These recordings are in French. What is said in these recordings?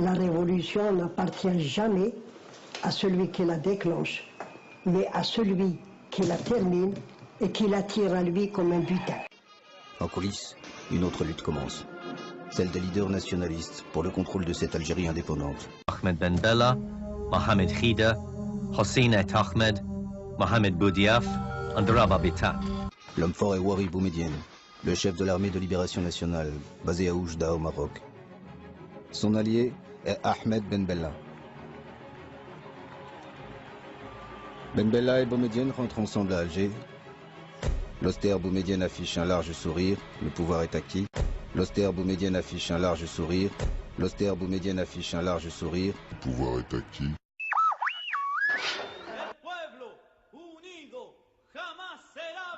La révolution n'appartient jamais à celui qui la déclenche, mais à celui qui la termine et qui l'attire à lui comme un butin. En coulisses, une autre lutte commence. Celle des leaders nationalistes pour le contrôle de cette Algérie indépendante. Ahmed Ben Bella, Mohamed Khida, Hossein Et Ahmed, Mohamed Boudiaf, Andraba Bitat. L'homme fort est Ouari Boumedienne, le chef de l'armée de libération nationale, basé à Oujda au Maroc. Son allié est Ahmed Ben Bella. Ben Bella et Boumedienne rentrent ensemble à Alger. L'austère Boumedienne affiche un large sourire, le pouvoir est acquis. L'austère Boumedienne affiche un large sourire. L'austère Boumedienne affiche un large sourire. Le pouvoir est acquis. El pueblo unido jamás será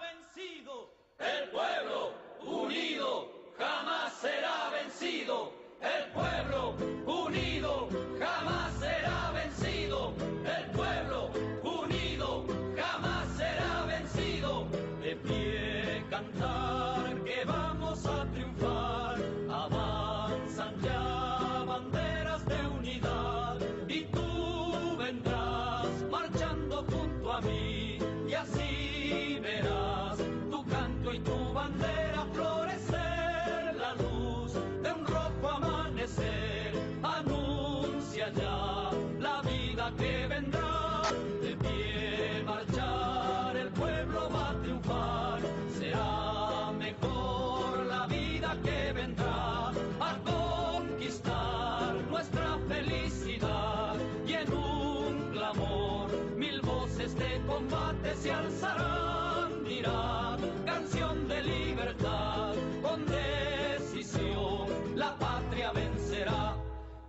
vencido. El pueblo unido jamás será vencido. El pueblo unido jamás será vencido. De pie cantar que vamos a triunfar. Avanzan ya banderas de unidad y tú vendrás marchando junto a mí y así verás tu canto y tu bandera florecer. La luz de un rojo amanecer anuncia ya la vida que vendrá. De pie marchar el pueblo va a triunfar. Será mejor la vida que vendrá a conquistar nuestra felicidad. Y en un clamor mil voces de combate se alzarán. Dirá canción de libertad, con decisión la patria vencerá.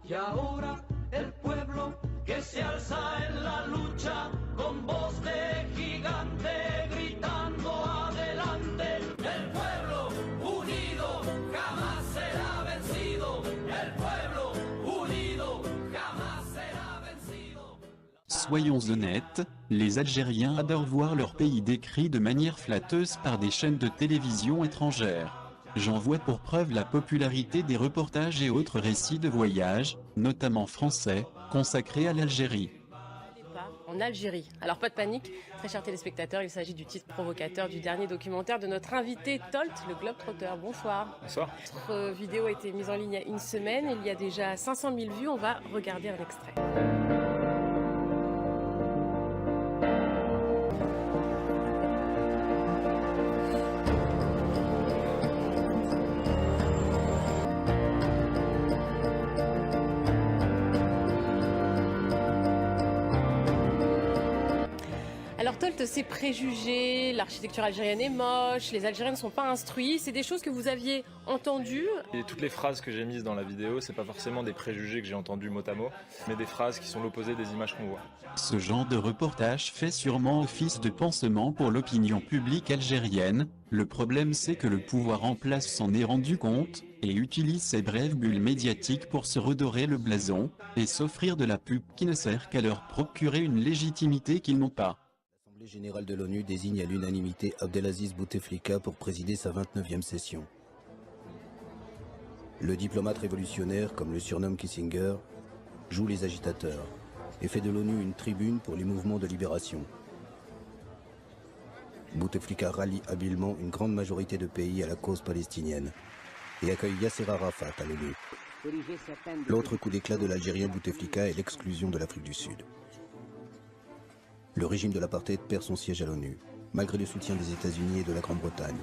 Y ahora el pueblo que se alza en la lucha con voz de gigante gritando adelante. El pueblo unido jamás será vencido. El pueblo unido jamás será vencido. Soyons honnêtes, les Algériens adorent voir leur pays décrit de manière flatteuse par des chaînes de télévision étrangères. J'en vois pour preuve la popularité des reportages et autres récits de voyage, notamment français, consacrés à l'Algérie. En Algérie. Alors pas de panique, très chers téléspectateurs, il s'agit du titre provocateur du dernier documentaire de notre invité Tolt, le Globetrotter. Bonsoir. Bonsoir. Notre vidéo a été mise en ligne il y a une semaine, il y a déjà 500 000 vues, on va regarder un extrait. Alors Tolt, ces préjugés, l'architecture algérienne est moche, les Algériens ne sont pas instruits, c'est des choses que vous aviez entendues. Et toutes les phrases que j'ai mises dans la vidéo, c'est pas forcément des préjugés que j'ai entendus mot à mot, mais des phrases qui sont l'opposé des images qu'on voit. Ce genre de reportage fait sûrement office de pansement pour l'opinion publique algérienne. Le problème c'est que le pouvoir en place s'en est rendu compte, et utilise ces brèves bulles médiatiques pour se redorer le blason, et s'offrir de la pub qui ne sert qu'à leur procurer une légitimité qu'ils n'ont pas. L'Assemblée générale de l'ONU désigne à l'unanimité Abdelaziz Bouteflika pour présider sa 29e session. Le diplomate révolutionnaire, comme le surnomme Kissinger, joue les agitateurs et fait de l'ONU une tribune pour les mouvements de libération. Bouteflika rallie habilement une grande majorité de pays à la cause palestinienne et accueille Yasser Arafat à l'ONU. L'autre coup d'éclat de l'Algérien Bouteflika est l'exclusion de l'Afrique du Sud. Le régime de l'apartheid perd son siège à l'ONU, malgré le soutien des États-Unis et de la Grande-Bretagne.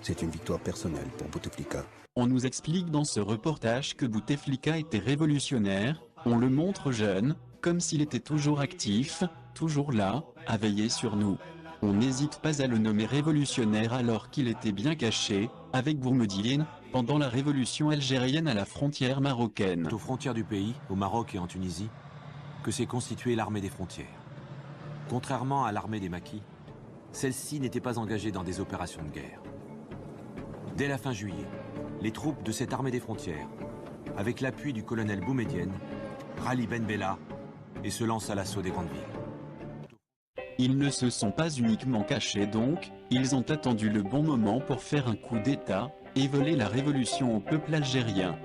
C'est une victoire personnelle pour Bouteflika. On nous explique dans ce reportage que Bouteflika était révolutionnaire, on le montre jeune, comme s'il était toujours actif, toujours là, à veiller sur nous. On n'hésite pas à le nommer révolutionnaire alors qu'il était bien caché, avec Boumediene, pendant la révolution algérienne à la frontière marocaine. Aux frontières du pays, au Maroc et en Tunisie, que s'est constituée l'armée des frontières. Contrairement à l'armée des maquis, celle-ci n'était pas engagée dans des opérations de guerre. Dès la fin juillet, les troupes de cette armée des frontières, avec l'appui du colonel Boumediene, rallient Ben Bella et se lancent à l'assaut des grandes villes. Ils ne se sont pas uniquement cachés donc, ils ont attendu le bon moment pour faire un coup d'État, et voler la révolution au peuple algérien.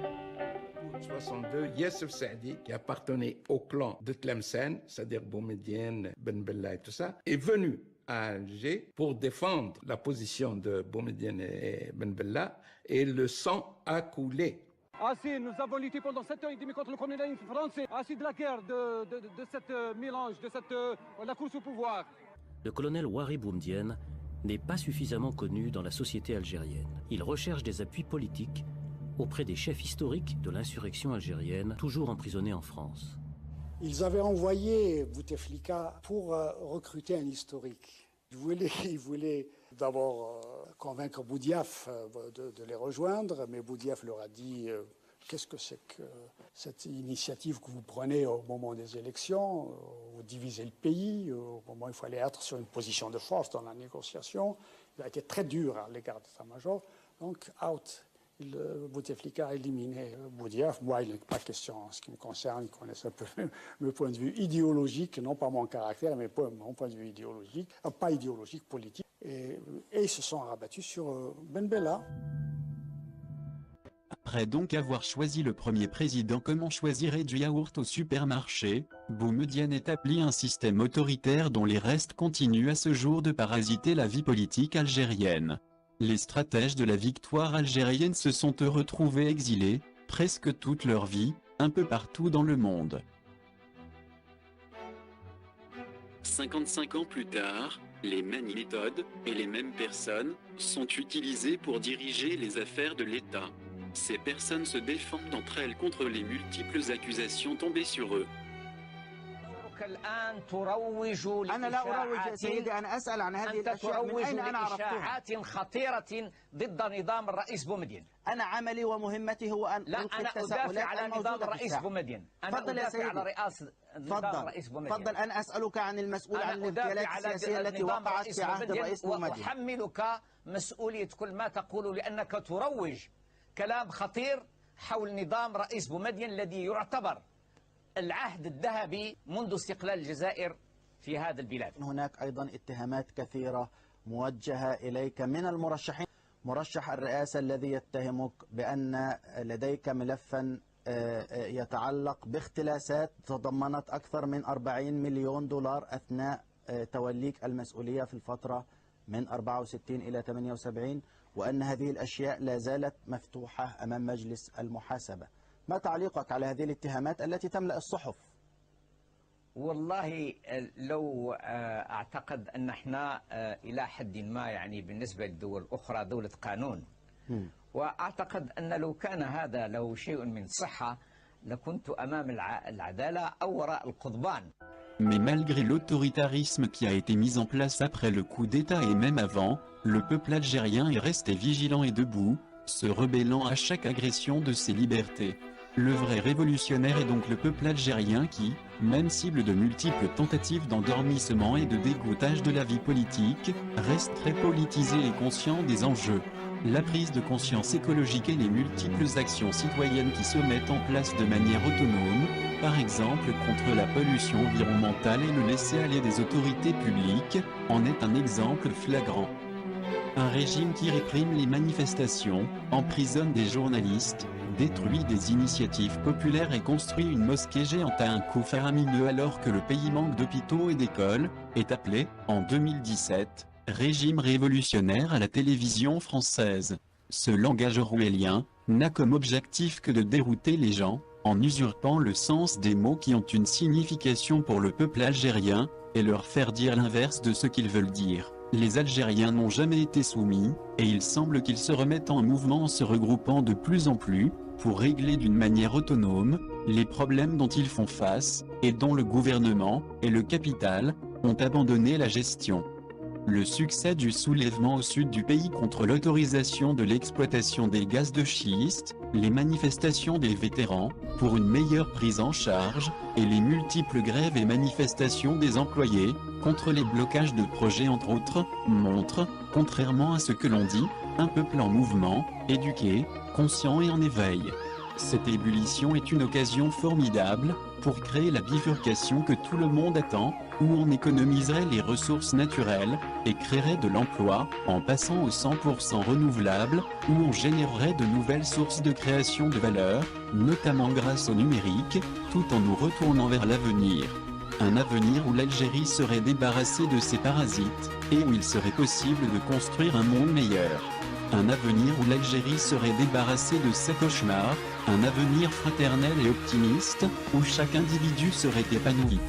1962, Youssef Saadi, qui appartenait au clan de Tlemcen, c'est-à-dire Boumediene, Ben Bella et tout ça, est venu à Alger pour défendre la position de Boumediene et Ben Bella, et le sang a coulé. Ainsi, nous avons lutté pendant 7 ans et demi contre le colonialisme français, ainsi de la guerre, de cette mélange, de la course au pouvoir. Le colonel Ouari Boumediene n'est pas suffisamment connu dans la société algérienne. Il recherche des appuis politiques auprès des chefs historiques de l'insurrection algérienne, toujours emprisonnés en France. Ils avaient envoyé Bouteflika pour recruter un historique. Ils voulaient d'abord convaincre Boudiaf de les rejoindre, mais Boudiaf leur a dit qu'est-ce que c'est que cette initiative que vous prenez au moment des élections, vous divisez le pays, au moment où il fallait être sur une position de force dans la négociation. Il a été très dur à l'égard de l'état-major, donc out. Bouteflika a éliminé Boudiaf. Moi, il n'est pas question, en ce qui me concerne, il connaissait un peu mon point de vue idéologique, non pas mon caractère, mais mon point de vue idéologique, pas idéologique, politique. Et ils se sont rabattus sur Ben Bella. Après donc avoir choisi le premier président comme on choisirait du yaourt au supermarché, Boumediene établit un système autoritaire dont les restes continuent à ce jour de parasiter la vie politique algérienne. Les stratèges de la victoire algérienne se sont retrouvés exilés, presque toute leur vie, un peu partout dans le monde. 55 ans plus tard, les mêmes méthodes, et les mêmes personnes, sont utilisées pour diriger les affaires de l'État. Ces personnes se défendent entre elles contre les multiples accusations tombées sur eux. الآن تروج أنا لا أروج سيدي أنا أسأل عن هذه الأشياء من أين أنا عرفتها؟ خطيرة ضد نظام الرئيس بومدين. أنا عملي ومهمتي هو أن ألقي التساؤلات على نظام الرئيس بومدين. تفضل يا سيدي. تفضل أنا أسألك عن المسؤول عن الانفعالات السياسية التي وقعت في عهد الرئيس بومدين. وأحملك مسؤولية كل ما تقول لأنك تروج كلام خطير حول نظام رئيس بومدين الذي يعتبر العهد الذهبي منذ استقلال الجزائر في هذا البلاد. هناك أيضا اتهامات كثيرة موجهة إليك من المرشحين. مرشح الرئاسة الذي يتهمك بأن لديك ملفا يتعلق باختلاسات تضمنت أكثر من 40 مليون دولار أثناء توليك المسؤولية في الفترة من 64 إلى 78 وأن هذه الأشياء لا زالت مفتوحة أمام مجلس المحاسبة. ما تعليقك على هذه الاتهامات التي تملأ الصحف؟ والله لو أعتقد أن احنا إلى حد ما يعني بالنسبة للدول الأخرى دولة قانون. وأعتقد أن لو كان هذا له شيء من صحة لكنت أمام العدالة أو وراء القضبان. Mais malgré l'autoritarisme qui a été mis en place après le coup d'État et même avant, le peuple algérien est resté vigilant et debout, se rebellant à chaque agression de ses libertés. Le vrai révolutionnaire est donc le peuple algérien qui, même cible de multiples tentatives d'endormissement et de dégoûtage de la vie politique, reste très politisé et conscient des enjeux. La prise de conscience écologique et les multiples actions citoyennes qui se mettent en place de manière autonome, par exemple contre la pollution environnementale et le laisser-aller des autorités publiques, en est un exemple flagrant. Un régime qui réprime les manifestations, emprisonne des journalistes, détruit des initiatives populaires et construit une mosquée géante à un coût faramineux alors que le pays manque d'hôpitaux et d'écoles, est appelé, en 2017, régime révolutionnaire à la télévision française. Ce langage orwellien n'a comme objectif que de dérouter les gens, en usurpant le sens des mots qui ont une signification pour le peuple algérien, et leur faire dire l'inverse de ce qu'ils veulent dire. Les Algériens n'ont jamais été soumis, et il semble qu'ils se remettent en mouvement en se regroupant de plus en plus, pour régler d'une manière autonome, les problèmes dont ils font face, et dont le gouvernement, et le capital, ont abandonné la gestion. Le succès du soulèvement au sud du pays contre l'autorisation de l'exploitation des gaz de schiste, les manifestations des vétérans, pour une meilleure prise en charge, et les multiples grèves et manifestations des employés, contre les blocages de projets entre autres, montrent, contrairement à ce que l'on dit, un peuple en mouvement, éduqué, conscient et en éveil. Cette ébullition est une occasion formidable, pour créer la bifurcation que tout le monde attend, où on économiserait les ressources naturelles, et créerait de l'emploi, en passant au 100% renouvelable, où on générerait de nouvelles sources de création de valeur, notamment grâce au numérique, tout en nous retournant vers l'avenir. Un avenir où l'Algérie serait débarrassée de ses parasites, et où il serait possible de construire un monde meilleur. Un avenir où l'Algérie serait débarrassée de ses cauchemars, un avenir fraternel et optimiste, où chaque individu serait épanoui.